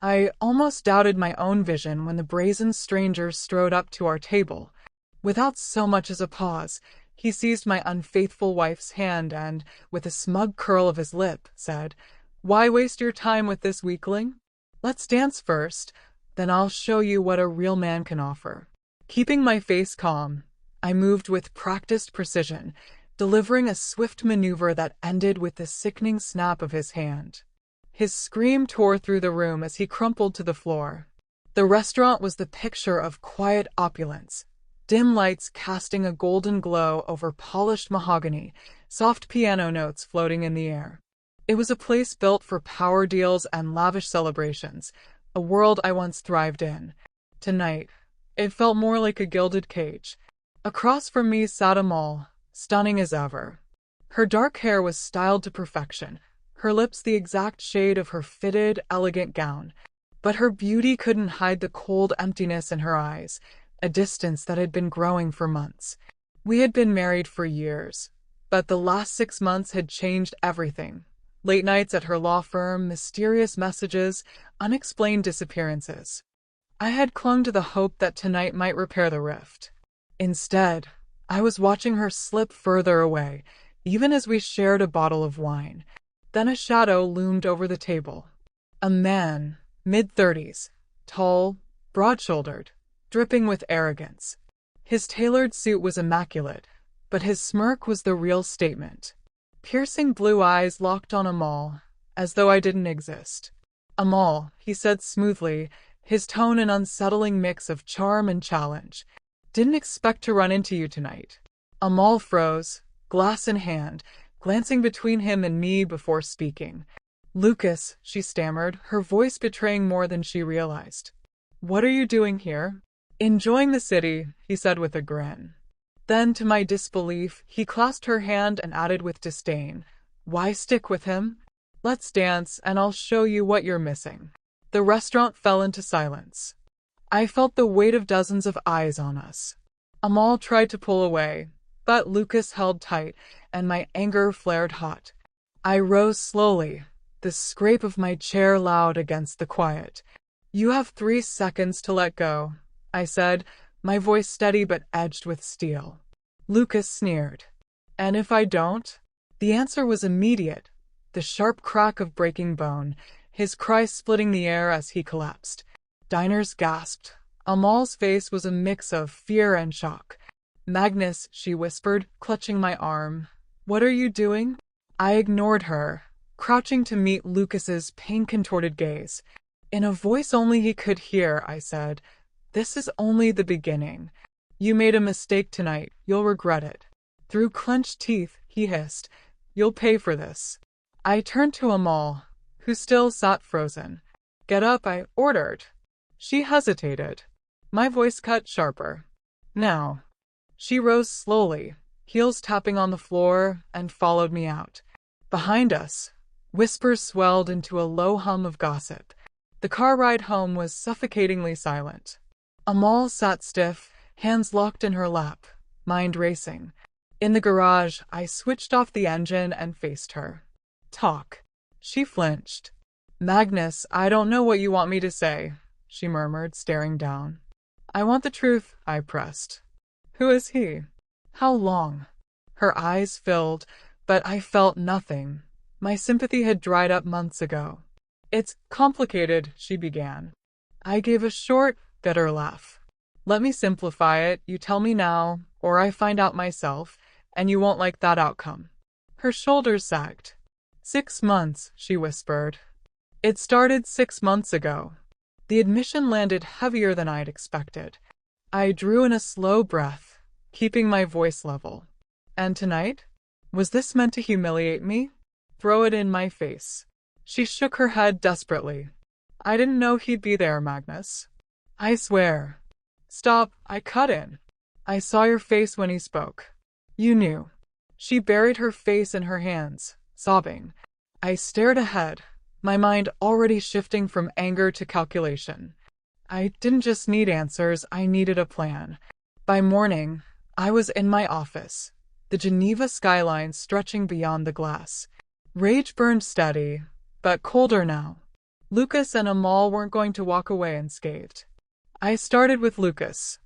I almost doubted my own vision when the brazen stranger strode up to our table. Without so much as a pause, he seized my unfaithful wife's hand and, with a smug curl of his lip, said, "Why waste your time with this weakling? Let's dance first, then I'll show you what a real man can offer." Keeping my face calm, I moved with practiced precision, delivering a swift maneuver that ended with the sickening snap of his hand. His scream tore through the room as he crumpled to the floor. The restaurant was the picture of quiet opulence, dim lights casting a golden glow over polished mahogany, soft piano notes floating in the air. It was a place built for power deals and lavish celebrations, a world I once thrived in. Tonight, it felt more like a gilded cage. Across from me sat Amal, stunning as ever. Her dark hair was styled to perfection, her lips the exact shade of her fitted, elegant gown. But her beauty couldn't hide the cold emptiness in her eyes, a distance that had been growing for months. We had been married for years, but the last 6 months had changed everything. Late nights at her law firm, mysterious messages, unexplained disappearances. I had clung to the hope that tonight might repair the rift. Instead, I was watching her slip further away, even as we shared a bottle of wine. Then a shadow loomed over the table. A man, mid-30s, tall, broad-shouldered, dripping with arrogance. His tailored suit was immaculate, but his smirk was the real statement. Piercing blue eyes locked on Amal, as though I didn't exist. "Amal," he said smoothly, his tone an unsettling mix of charm and challenge. "Didn't expect to run into you tonight." Amal froze, glass in hand, glancing between him and me before speaking. "Lucas," she stammered, her voice betraying more than she realized. "What are you doing here?" "Enjoying the city," he said with a grin. Then, to my disbelief, he clasped her hand and added with disdain, "Why stick with him? Let's dance, and I'll show you what you're missing." The restaurant fell into silence. I felt the weight of dozens of eyes on us. Amal tried to pull away, but Lucas held tight, and my anger flared hot. I rose slowly, the scrape of my chair loud against the quiet. "You have 3 seconds to let go," I said, my voice steady but edged with steel. Lucas sneered. "And if I don't?" The answer was immediate, the sharp crack of breaking bone, his cry splitting the air as he collapsed. Diners gasped. Amal's face was a mix of fear and shock. "Magnus," she whispered, clutching my arm. "What are you doing?" I ignored her, crouching to meet Lucas's pain-contorted gaze. In a voice only he could hear, I said, "This is only the beginning. You made a mistake tonight. You'll regret it." Through clenched teeth, he hissed, "You'll pay for this." I turned to Amal, who still sat frozen. "Get up," I ordered. She hesitated. My voice cut sharper. "Now." She rose slowly, heels tapping on the floor, and followed me out. Behind us, whispers swelled into a low hum of gossip. The car ride home was suffocatingly silent. Amal sat stiff, hands locked in her lap, mind racing. In the garage, I switched off the engine and faced her. "Talk." She flinched. "Magnus, I don't know what you want me to say," she murmured, staring down. "I want the truth," I pressed. "Who is he? How long?" Her eyes filled, but I felt nothing. My sympathy had dried up months ago. "It's complicated," she began. I gave a short, bitter laugh. "Let me simplify it. You tell me now, or I find out myself, and you won't like that outcome." Her shoulders sagged. 6 months, she whispered. "It started 6 months ago." The admission landed heavier than I'd expected. I drew in a slow breath, keeping my voice level. "And tonight? Was this meant to humiliate me? Throw it in my face?" She shook her head desperately. "I didn't know he'd be there, Magnus. I swear." "Stop," I cut in. "I saw your face when he spoke. You knew." She buried her face in her hands, sobbing. I stared ahead, my mind already shifting from anger to calculation. I didn't just need answers, I needed a plan. By morning, I was in my office, the Geneva skyline stretching beyond the glass. Rage burned steady, but colder now. Lucas and Amal weren't going to walk away unscathed. I started with Lucas.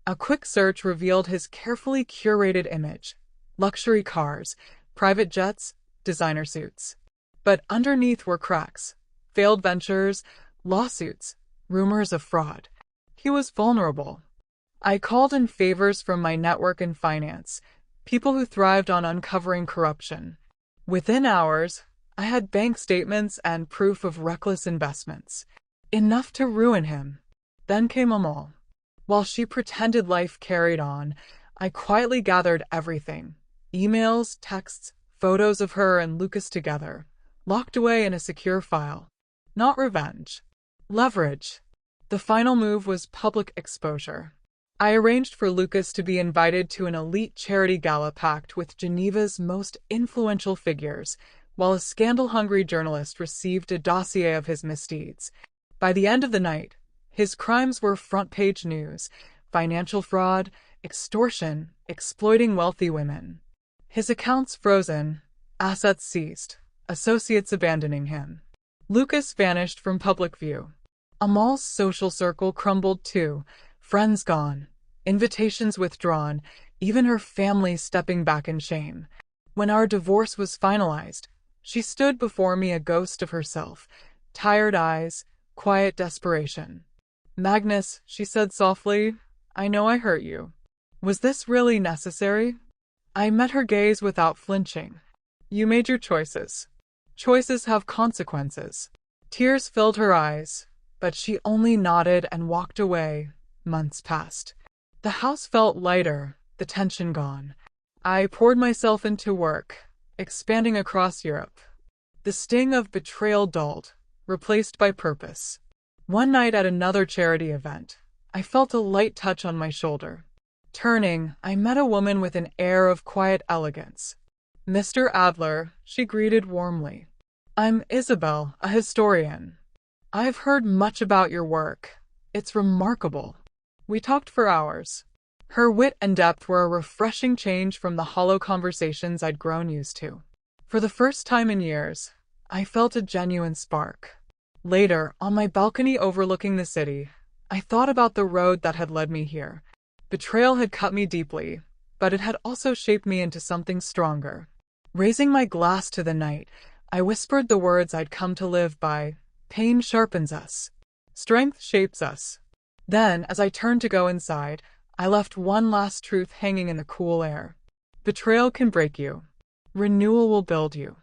A quick search revealed his carefully curated image: luxury cars, private jets, designer suits. But underneath were cracks, failed ventures, lawsuits, rumors of fraud. He was vulnerable. I called in favors from my network in finance, people who thrived on uncovering corruption. Within hours, I had bank statements and proof of reckless investments, enough to ruin him. Then came Amal. While she pretended life carried on, I quietly gathered everything: emails, texts, photos of her and Lucas together, locked away in a secure file. Not revenge. Leverage. The final move was public exposure. I arranged for Lucas to be invited to an elite charity gala packed with Geneva's most influential figures, while a scandal-hungry journalist received a dossier of his misdeeds. By the end of the night, his crimes were front-page news: financial fraud, extortion, exploiting wealthy women. His accounts frozen, assets seized, associates abandoning him. Lucas vanished from public view. Amal's social circle crumbled too, friends gone, invitations withdrawn, even her family stepping back in shame. When our divorce was finalized, she stood before me a ghost of herself, tired eyes, quiet desperation. "Magnus," she said softly, "I know I hurt you. Was this really necessary?" I met her gaze without flinching. "You made your choices. Choices have consequences." Tears filled her eyes, but she only nodded and walked away. Months passed. The house felt lighter, the tension gone. I poured myself into work, expanding across Europe. The sting of betrayal dulled, replaced by purpose. One night at another charity event, I felt a light touch on my shoulder. Turning, I met a woman with an air of quiet elegance. "Mr. Adler," she greeted warmly. "I'm Isabel, a historian. I've heard much about your work. It's remarkable." We talked for hours. Her wit and depth were a refreshing change from the hollow conversations I'd grown used to. For the first time in years, I felt a genuine spark. Later, on my balcony overlooking the city, I thought about the road that had led me here. Betrayal had cut me deeply, but it had also shaped me into something stronger. Raising my glass to the night, I whispered the words I'd come to live by: "Pain sharpens us. Strength shapes us." Then, as I turned to go inside, I left one last truth hanging in the cool air. Betrayal can break you. Renewal will build you.